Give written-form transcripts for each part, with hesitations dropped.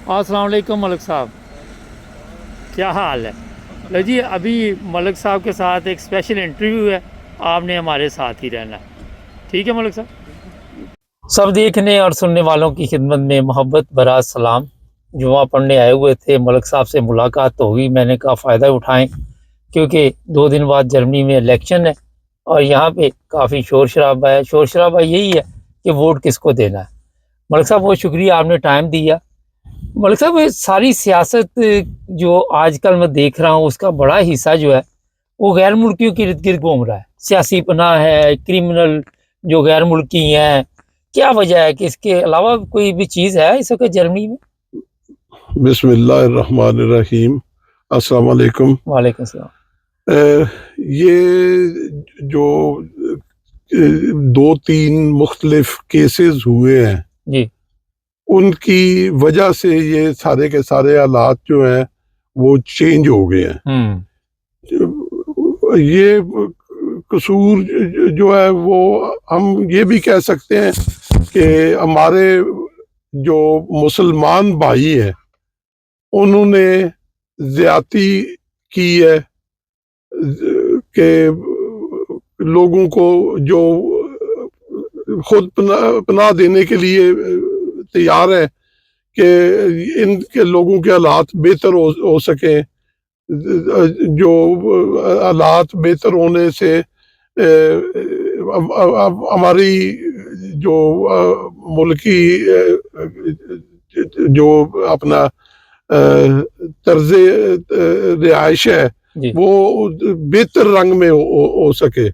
अस्सलाम वालेकुम मलिक साहब, क्या हाल है? लो जी, अभी मलिक साहब के साथ एक स्पेशल इंटरव्यू है, आपने हमारे साथ ही रहना है। ठीक है मलिक साहब। सब देखने और सुनने वालों की खिदमत में मोहब्बत भरा सलाम। जुमा पढ़ने आए हुए थे, मलिक साहब से मुलाकात तो हुई। मैंने कहा फ़ायदा उठाएं, क्योंकि 2 दिन बाद जर्मनी में इलेक्शन है और यहाँ पे काफ़ी शोर शराबा है। शोर शराबा यही है कि वोट किसको देना है। मलिक साहब, बहुत शुक्रिया, आपने टाइम दिया। मलिक साहब, ये सारी सियासत जो आजकल मैं देख रहा हूँ, उसका बड़ा हिस्सा जो है वो गैर मुल्कियों के इर्द गिर्द घूम रहा है। सियासी पनाह है, क्रिमिनल जो गैर मुल्की हैं। क्या वजह है कि इसके अलावा कोई भी चीज़ है इस वक्त जर्मनी में? बिस्मिल्लाहिर्रहमानिर्रहीम। अस्सलाम वालेकुम। वालेकुम सलाम। ये जो 2-3 मुख्तलिफ केसेस हुए हैं, जी। उनकी वजह से ये सारे के सारे हालात जो हैं वो चेंज हो गए हैं। ये कसूर जो है वो हम ये भी कह सकते हैं कि हमारे जो मुसलमान भाई हैं उन्होंने ज्यादती की है कि लोगों को जो खुद पनाह देने के लिए तैयार है कि इनके लोगों के हालात बेहतर हो सके। जो हालात बेहतर होने से हमारी जो मुल्की जो अपना तर्ज रिहाइश है वो बेहतर रंग में हो सके।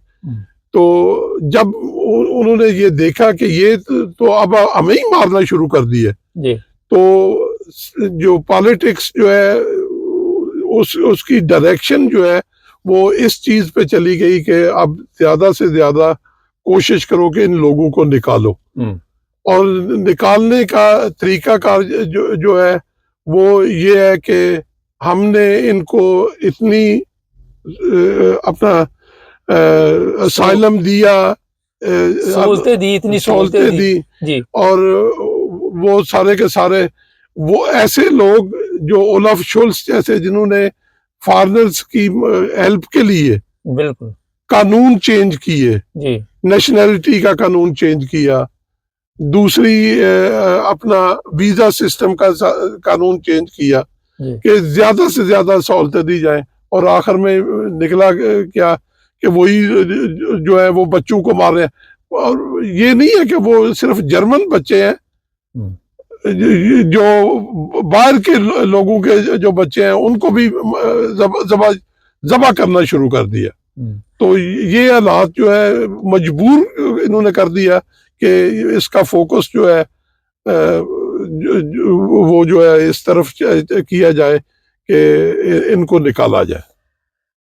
तो जब उन्होंने ये देखा कि ये तो अब हमें ही मारना शुरू कर दिया, तो जो पॉलिटिक्स जो है उसकी डायरेक्शन जो है वो इस चीज पे चली गई कि अब ज्यादा से ज्यादा कोशिश करो कि इन लोगों को निकालो। और निकालने का तरीकाकार जो है वो ये है कि हमने इनको इतनी अपना असाइलम दिया, सहूलतें दी, इतनी सहूलतें दी जी। और वो सारे के सारे वो ऐसे लोग जो ओलाफ शोल्स जैसे जिन्होंने फॉरेनर्स की हेल्प के लिए बिल्कुल कानून चेंज किए, नेशनैलिटी का कानून चेंज किया, दूसरी अपना वीजा सिस्टम का कानून चेंज किया कि ज्यादा से ज्यादा सहूलतें दी जाए, और आखिर में निकला क्या कि वही जो है वो बच्चों को मार रहे हैं। और ये नहीं है कि वो सिर्फ जर्मन बच्चे हैं, जो बाहर के लोगों के जो बच्चे हैं उनको भी जबा करना शुरू कर दिया। तो ये हालात जो है मजबूर इन्होंने कर दिया कि इसका फोकस जो है वो जो है इस तरफ किया जाए कि इनको निकाला जाए।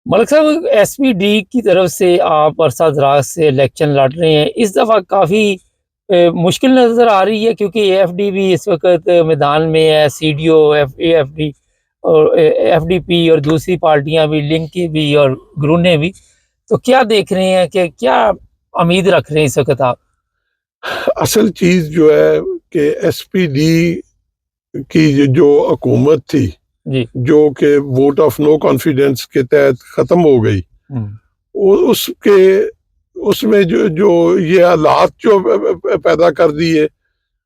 मलिक साहब, एसपीडी की तरफ से आप अरसा दराज से इलेक्शन लड़ रहे हैं, इस दफ़ा काफ़ी मुश्किल नज़र आ रही है, क्योंकि एफडी भी इस वक्त मैदान में है, सीडीओ, एफडी और एफडीपी और दूसरी पार्टियां भी, लिंक भी और ग्रूने भी। तो क्या देख रहे हैं कि क्या उम्मीद रख रहे हैं इस वक्त आप? असल चीज जो है कि एसपीडी की जो हुकूमत थी जो कि वोट ऑफ नो कॉन्फिडेंस के तहत खत्म हो गई, उसमें जो ये हालात जो पैदा कर दिए,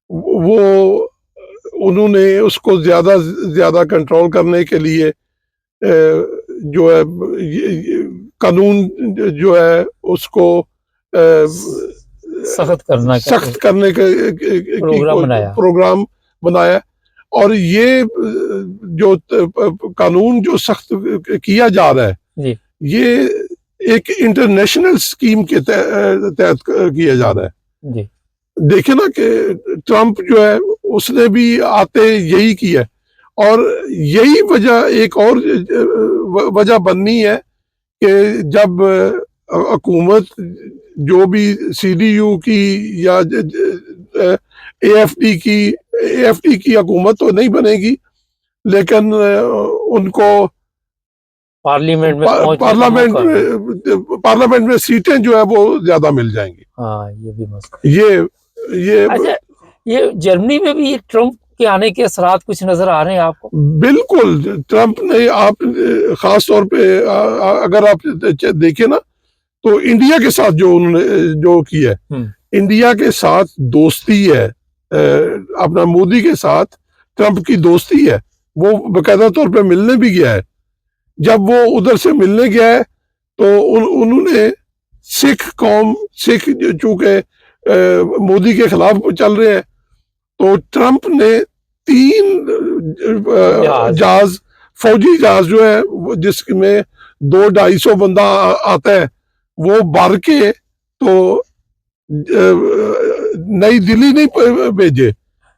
वो उन्होंने उसको ज्यादा कंट्रोल करने के लिए जो है कानून जो है उसको सख्त करने का प्रोग्राम बनाया। और ये जो कानून जो सख्त किया जा रहा है, ये एक इंटरनेशनल स्कीम के तहत किया जा रहा है। देखे ना कि ट्रंप जो है उसने भी आते यही किया, और यही वजह एक और वजह बननी है कि जब हुकूमत जो भी सीडीयू की या एएफडी की हुकूमत तो नहीं बनेगी, लेकिन उनको पार्लियामेंट में सीटें जो है वो ज्यादा मिल जाएंगी। हाँ, ये भी मसला। ये अच्छा, ये जर्मनी में भी ये ट्रंप के आने के असरात कुछ नजर आ रहे हैं आपको? बिल्कुल, ट्रंप ने आप खास तौर पे अगर आप देखें ना, तो इंडिया के साथ जो उन्होंने जो किया है, इंडिया के साथ दोस्ती है, अपना मोदी के साथ ट्रंप की दोस्ती है। वो बकायदा तौर पे मिलने भी गया है। जब वो उधर से मिलने गया है तो उन्होंने सिख कौम, सिख चूंकि मोदी के खिलाफ चल रहे हैं, तो ट्रंप ने 3 जहाज, फौजी जहाज जो है जिसमें 200-250 बंदा आता है, वो भर के तो नई दिल्ली नहीं भेजे,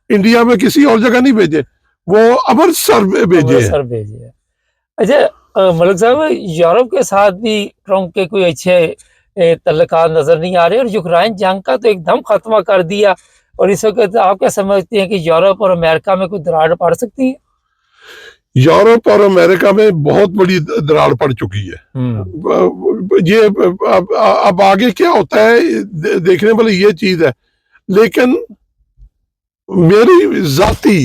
इंडिया में किसी और जगह नहीं भेजे, वो अमृतसर भेजे। अच्छा मलिक साहब, यूरोप के साथ भी ट्रंप के कोई अच्छे तल्लुकात नजर नहीं आ रहे, और यूक्रेन जंग का तो एकदम खात्मा कर दिया, और इस वक्त आप क्या समझते हैं कि यूरोप और अमेरिका में कोई दरार पड़ सकती है? यूरोप और अमेरिका में बहुत बड़ी दरार पड़ चुकी है। ये अब आगे क्या होता है देखने वाली ये चीज है। लेकिन मेरी जाती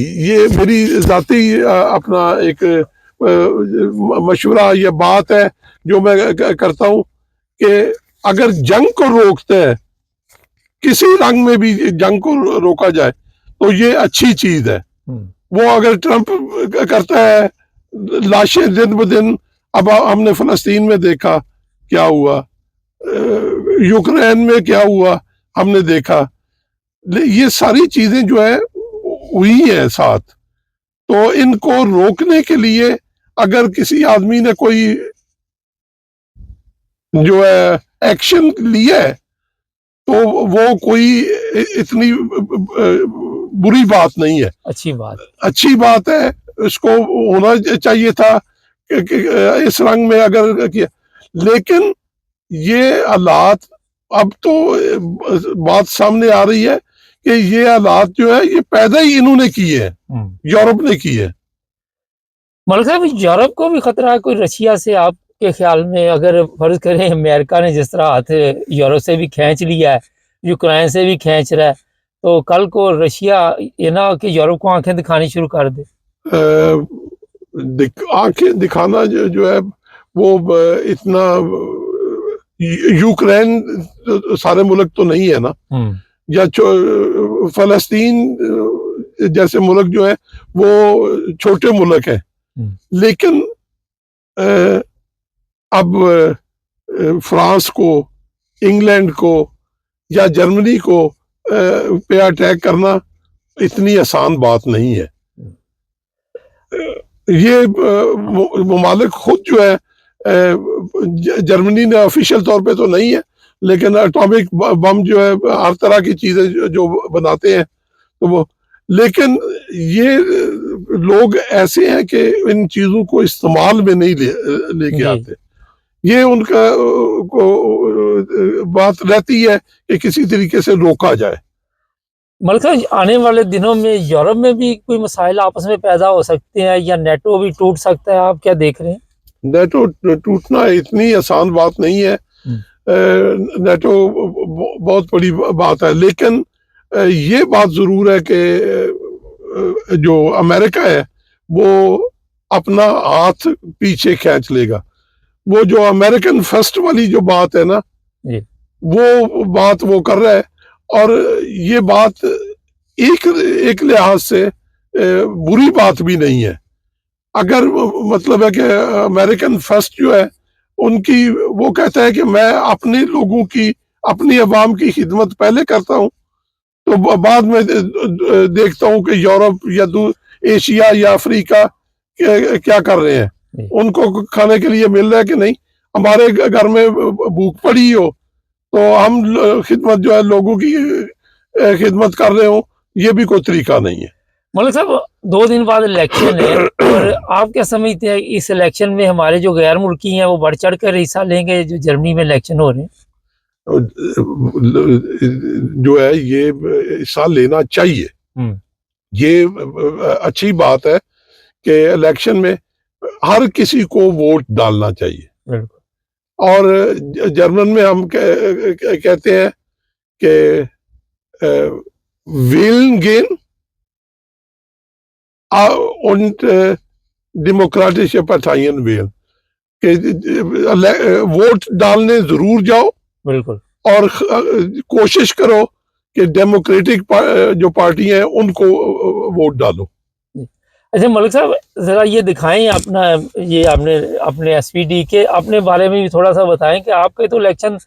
अपना एक मशवरा या बात है जो मैं करता हूं कि अगर जंग को रोकते हैं, किसी रंग में भी जंग को रोका जाए, तो ये अच्छी चीज है। वो अगर ट्रंप करता है, लाशें दिन ब दिन, अब हमने फलस्तीन में देखा क्या हुआ, यूक्रेन में क्या हुआ हमने देखा, ये सारी चीजें जो है हुई है साथ। तो इनको रोकने के लिए अगर किसी आदमी ने कोई जो है एक्शन लिया है, तो वो कोई इतनी बुरी बात नहीं है, अच्छी बात है। इसको होना चाहिए था कि इस रंग में अगर किया। लेकिन ये हालात, अब तो बात सामने आ रही है कि ये हालात जो है ये पैदा ही इन्होंने किए हैं, यूरोप ने किए हैं। मलिक साहब, यूरोप को भी खतरा है कोई रशिया से आपके ख्याल में? अगर फर्ज करें अमेरिका ने जिस तरह हाथ यूरोप से भी खींच लिया है, यूक्रेन से भी खींच रहा है, तो कल को रशिया ये ना कि यूरोप को आंखें दिखानी शुरू कर दे। आंखें दिखाना जो है वो इतना, यूक्रेन सारे मुल्क तो नहीं है ना, या फलस्तीन जैसे मुल्क जो है वो छोटे मुल्क है। लेकिन अब फ्रांस को, इंग्लैंड को या जर्मनी को पे अटैक करना इतनी आसान बात नहीं है। ये ममालिक खुद जो है, जर्मनी ने ऑफिशियल तौर पे तो नहीं है, लेकिन एटॉमिक बम जो है हर तरह की चीजें जो बनाते हैं, तो वो, लेकिन ये लोग ऐसे हैं कि इन चीजों को इस्तेमाल में नहीं लेके आते। ये उनका बात रहती है कि किसी तरीके से रोका जाए। मलिक साहब, आने वाले दिनों में यूरोप में भी कोई मसाइल आपस में पैदा हो सकते हैं, या नेटो भी टूट सकता है? आप क्या देख रहे हैं? नेटो टूटना इतनी आसान बात नहीं है। नेटो बहुत बड़ी बात है, लेकिन ये बात जरूर है कि जो अमेरिका है वो अपना हाथ पीछे खींच लेगा। वो जो अमेरिकन फर्स्ट वाली जो बात है ना, वो बात वो कर रहा है, और ये बात एक लिहाज से बुरी बात भी नहीं है। अगर मतलब है कि अमेरिकन फर्स्ट जो है उनकी, वो कहता है कि मैं अपने लोगों की, अपनी अवाम की खिदमत पहले करता हूं, तो बाद में देखता हूं कि यूरोप या एशिया या अफ्रीका क्या कर रहे हैं, उनको खाने के लिए मिल रहा है कि नहीं। हमारे घर में भूख पड़ी हो तो हम खिदमत जो है लोगों की खिदमत कर रहे हो, ये भी कोई तरीका नहीं है। मलिक साहब, 2 दिन बाद इलेक्शन है, और आप क्या समझते हैं इस इलेक्शन में हमारे जो गैर मुल्की हैं वो बढ़ चढ़ कर हिस्सा लेंगे, जो जर्मनी में इलेक्शन हो रहे हैं? जो है ये हिस्सा लेना चाहिए। ये अच्छी बात है कि इलेक्शन में हर किसी को वोट डालना चाहिए। और जर्मन में हम कहते हैं कि villain gain und demokratische Parteien wählen कि वोट डालने जरूर जाओ, बिल्कुल, और कोशिश करो कि डेमोक्रेटिक जो पार्टी है उनको वोट डालो। अच्छा मलिक साहब, ज़रा ये दिखाएं अपना, ये आपने अपने एसपीडी के अपने बारे में भी थोड़ा सा बताएं कि आपके तो इलेक्शन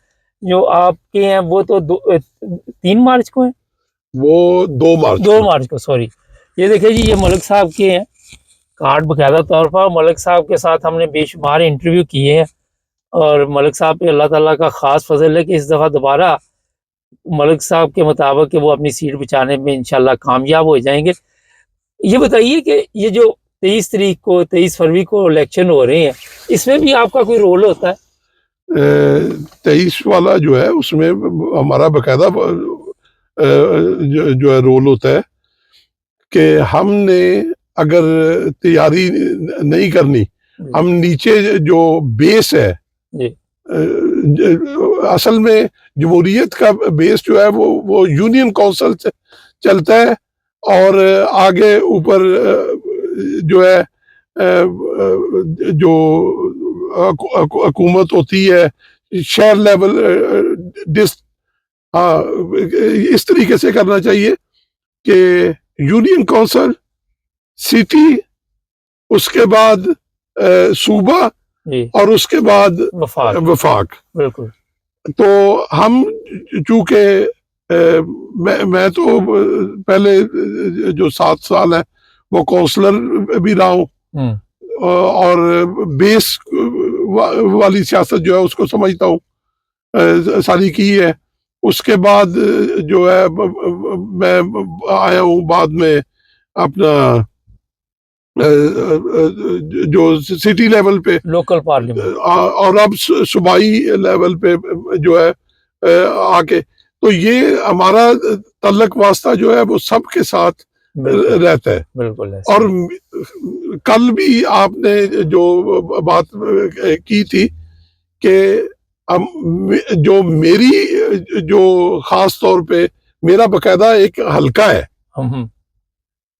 जो आपके हैं वो तो 3 मार्च को है, वो 2 मार्च को सॉरी। ये देखिए जी, ये मलिक साहब के हैं कार्ड बकायदा तौर पर। मलिक साहब के साथ हमने बेशुमार इंटरव्यू किए हैं और मलिक साहब पे अल्लाह ताला का ख़ास फजल है कि इस दफ़ा दोबारा मलिक साहब के मुताबिक कि वो अपनी सीट बचाने में इंशाल्लाह कामयाब हो जाएंगे। ये बताइए कि ये जो 23 फरवरी को इलेक्शन हो रहे हैं, इसमें भी आपका कोई रोल होता है? 23 वाला जो है उसमें हमारा बकायदा जो है रोल होता है कि हमने अगर तैयारी नहीं करनी, हम नीचे जो बेस है, असल में जमहूरियत का बेस जो है वो यूनियन काउंसिल चलता है, और आगे ऊपर जो है जो हुकूमत होती है शहर लेवल हाँ, इस तरीके से करना चाहिए कि यूनियन काउंसिल, सिटी, उसके बाद सूबा और उसके बाद वफाक। बिल्कुल। तो हम चूंकि मैं तो पहले जो 7 साल है वो काउंसलर भी रहा हूँ, और बेस वाली सियासत जो है उसको समझता हूँ, सारी की है। उसके बाद जो है मैं आया हूँ बाद में अपना जो सिटी लेवल पे, लोकल पार्लियामेंट, और अब सूबाई लेवल पे जो है आके, तो ये हमारा तल्लक वास्ता जो है वो सबके साथ रहता है। बिल्कुल। और कल भी आपने जो बात की थी कि जो मेरी जो खास तौर पे मेरा बकायदा एक हल्का है,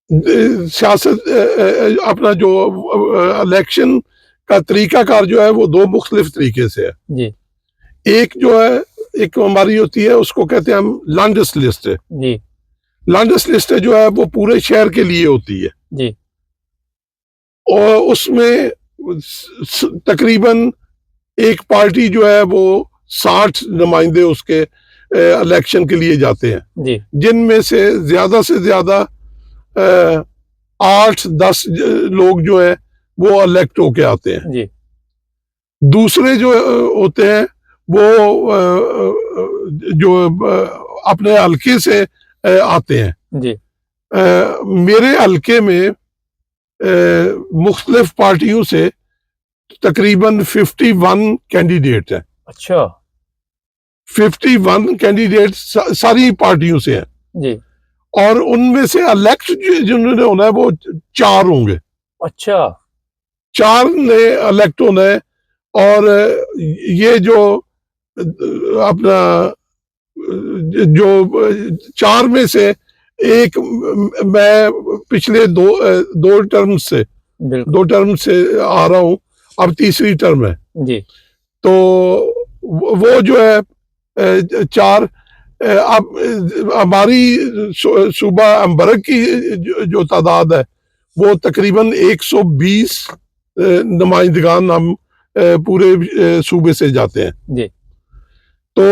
सियासत अपना जो इलेक्शन का तरीकाकार जो है वो 2 मुख्तलिफ तरीके से है जी। एक जो है, एक हमारी होती है उसको कहते हैं हम लैंडस लिस्ट जी। लैंडस लिस्ट जो है वो पूरे शहर के लिए होती है जी, और उसमें तकरीबन एक पार्टी जो है वो 60 नुमाइंदे उसके इलेक्शन के लिए जाते हैं जी, जिनमें से ज्यादा 8-10 लोग जो है वो इलेक्ट होके आते हैं जी। दूसरे जो होते हैं वो जो अपने हल्के से आते हैं जी। मेरे हल्के में मुख्तलिफ पार्टियों से तकरीबन 51 कैंडिडेट हैं। अच्छा, 51 कैंडिडेट सारी पार्टियों से हैं जी, और उनमें से इलेक्ट जिन्होंने होना है वो 4 होंगे। अच्छा, 4 ने इलेक्ट होना है, और ये जो अपना जो 4 में से एक मैं पिछले 2 टर्म से आ रहा हूँ, अब तीसरी टर्म है जी। तो वो जो है 4, अब हमारी सूबा अंबरक की जो तादाद है वो तकरीबन 120 नुमाइंदगान हम पूरे सूबे से जाते हैं जी। तो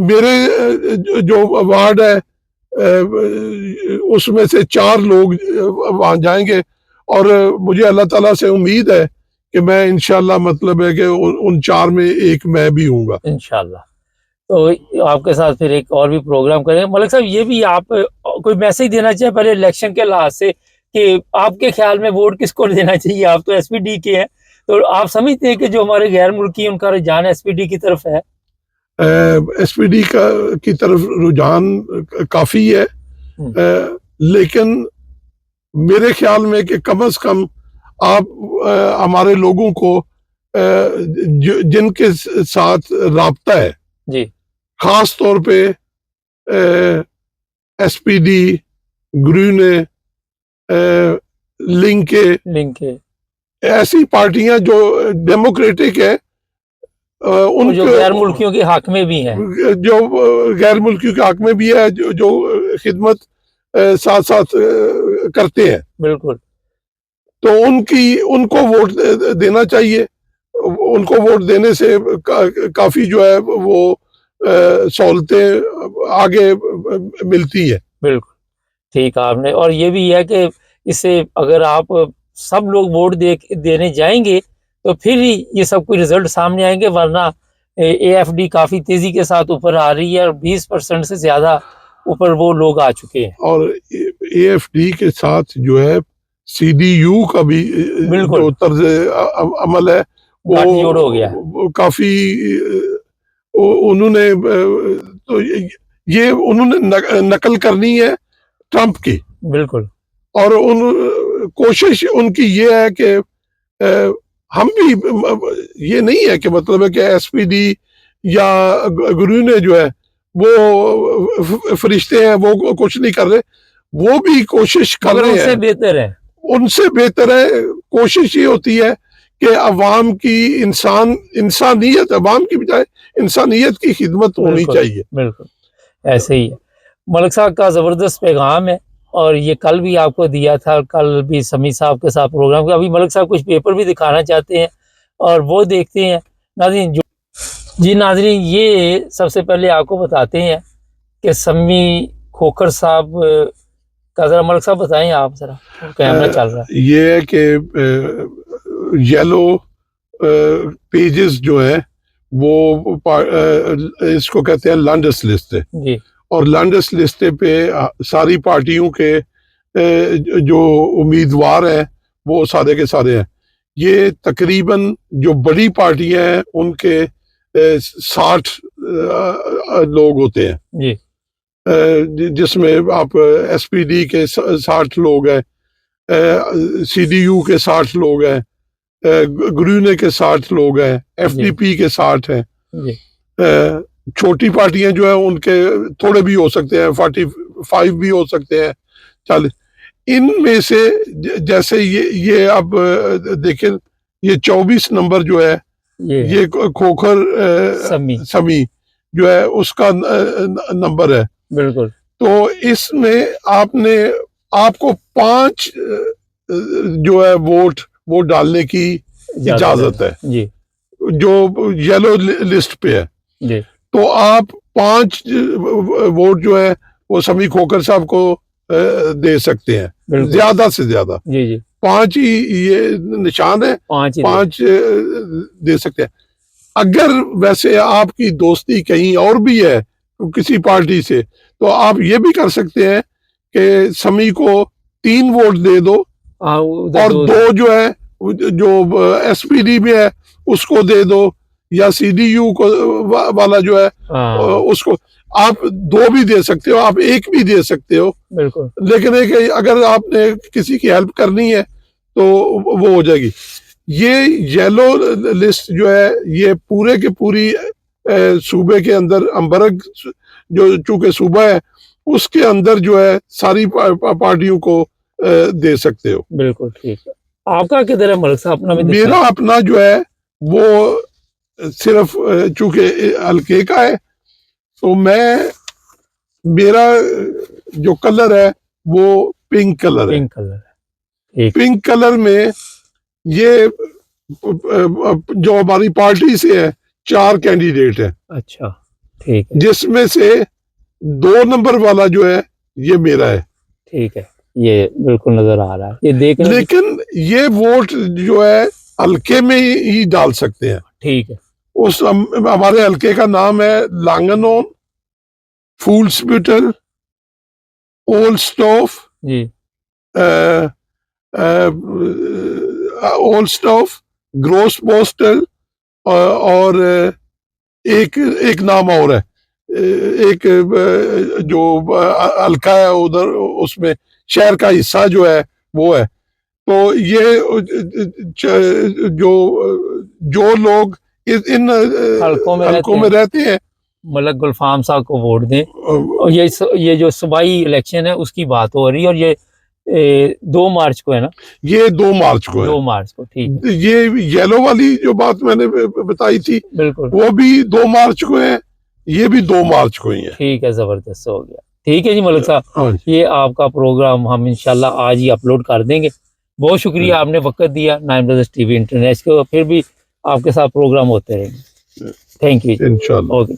मेरे जो वार्ड है उसमें से 4 लोग वहां जाएंगे, और मुझे अल्लाह ताला से उम्मीद है कि मैं इंशाल्लाह मतलब है कि उन 4 में एक मैं भी हूँगा इंशाल्लाह। तो आपके साथ फिर एक और भी प्रोग्राम करेंगे। मलिक साहब, ये भी आप कोई मैसेज देना चाहिए पहले इलेक्शन के लिहाज से कि आपके ख्याल में वोट किसको देना चाहिए? आप तो एसपीडी के हैं, तो आप समझते हैं कि जो हमारे गैर मुल्की उनका रुझान एसपीडी की तरफ है? एसपीडी की तरफ रुझान काफी है, लेकिन मेरे ख्याल में कि कम से कम आप हमारे लोगों को जिनके साथ राब्ता है जी, खास तौर पे एसपीडी, ग्रीने लिंक है ऐसी पार्टियां जो डेमोक्रेटिक है, उन जो गैर मुल्कियों के हक में भी हैं, जो गैर मुल्कियों के हक में भी है, जो खिदमत साथ साथ करते हैं, बिल्कुल। तो उनको वोट देना चाहिए। उनको वोट देने से काफी जो है वो सहूलतें आगे मिलती है। बिल्कुल ठीक आपने। और ये भी है कि इससे अगर आप सब लोग वोट देने जाएंगे तो फिर ही ये सब कुछ रिजल्ट सामने आएंगे, वरना AFD काफी तेजी के साथ ऊपर आ रही है और 20% से ज्यादा ऊपर वो लोग आ चुके हैं। और AFD के साथ जो है CDU का भी जो तर्ज अमल है वो हो गया, वो काफी उन्होंने तो ये उन्होंने नकल करनी है ट्रंप की। बिल्कुल। और कोशिश उनकी ये है कि हम भी, ये नहीं है कि मतलब है कि SPD या गुरु ने जो है वो फरिश्ते हैं, वो कुछ नहीं कर रहे, वो भी कोशिश कर रहे हैं, उनसे बेहतर है, उनसे बेहतर है। कोशिश ये होती है कि अवाम की इंसानियत, अवाम की बजाय इंसानियत की खिदमत होनी चाहिए। बिल्कुल ऐसे ही है। मलिक साहब का ज़बरदस्त पैगाम है और ये कल भी आपको दिया था, कल भी समी साहब के साथ प्रोग्राम किया। अभी मलिक साहब कुछ पेपर भी दिखाना चाहते हैं और वो देखते हैं नाज़रीन। जी नाज़रीन, ये सबसे पहले आपको बताते हैं कि समी खोखर साहब का ज़रा मलिक साहब बताएं आप ज़रा, कैमरा चल रहा है। ये है कि येलो पेजेस जो है वो इसको कहते हैं लैंडस लिस्ट जी। और लैंडस लिस्ट पे सारी पार्टियों के जो उम्मीदवार हैं वो सारे के सारे हैं। ये तकरीबन जो बड़ी पार्टियां हैं उनके 60 लोग होते हैं जी, जिसमें आप SPD के 60 लोग हैं, CDU के 60 लोग हैं, गुरूने के 60 लोग हैं, FDP के 60 हैं। छोटी पार्टियां जो है उनके थोड़े भी हो सकते हैं, 45 भी हो सकते हैं, 40। इनमें से जैसे ये अब देखें, ये 24 नंबर जो है ये खोखर समी जो है उसका नंबर है। बिल्कुल। तो इसमें आपको 5 जो है वो डालने की इजाजत है जी, जो येलो लिस्ट पे है जी। तो आप 5 वोट जो है वो समी खोखर साहब को दे सकते हैं, ज्यादा से ज्यादा। जी, जी। 5 ही ये निशान है, 5 दे सकते हैं। अगर वैसे आपकी दोस्ती कहीं और भी है किसी पार्टी से, तो आप ये भी कर सकते हैं कि समी को 3 वोट दे दो और 2 जो है जो SPD में है उसको दे दो, या CDU को वाला जो है उसको आप 2 भी दे सकते हो, आप 1 भी दे सकते हो। बिल्कुल। लेकिन एक अगर आपने किसी की हेल्प करनी है तो वो हो जाएगी। ये येलो लिस्ट जो है ये पूरे के पूरी सूबे के अंदर, अम्बरग जो चूंकि सूबा है उसके अंदर जो है सारी पार्टियों को दे सकते हो। बिल्कुल ठीक है। आपका किधर है मलिक साहब? अपना भी मेरा अपना जो है वो सिर्फ चूंकि हल्के का है, तो मेरा जो कलर है वो पिंक कलर है। पिंक कलर में ये जो हमारी पार्टी से है 4 कैंडिडेट है। अच्छा, ठीक है। जिसमें से 2 नंबर वाला जो है ये मेरा है। ठीक है, ये बिल्कुल नजर आ रहा है, ये देखने। लेकिन ये वोट जो है हल्के में ही डाल सकते हैं। ठीक है। उस हमारे हल्के का नाम है लांगनोन, फूल्सब्यूटल, ओल्स्टॉफ जी, ओल्स्टॉफ, ग्रोस पोस्टल और एक नाम और है, एक जो हल्का है उधर उसमें शहर का हिस्सा जो है वो है। तो ये जो लोग इन हल्कों में रहते हैं मलक गुलफाम साहब को वोट दें। और ये जो सूबाई इलेक्शन है उसकी बात हो रही है और ये 2 मार्च को है ना? ये 2 मार्च को 2 है। मार्च को, ठीक है। ये येलो वाली जो बात मैंने बताई थी बिल्कुल, वो भी 2 मार्च को है, ये भी 2 मार्च को ही है। ठीक है, जबरदस्त हो गया। ठीक है जी मलिक साहब, हाँ जी। ये आपका प्रोग्राम हम इंशाल्लाह आज ही अपलोड कर देंगे। बहुत शुक्रिया आपने वक्त दिया नाइन ब्रदर्स टीवी इंटरनेशनल को, फिर भी आपके साथ प्रोग्राम होते रहेंगे। Thank you. इंशाल्लाह। ओके।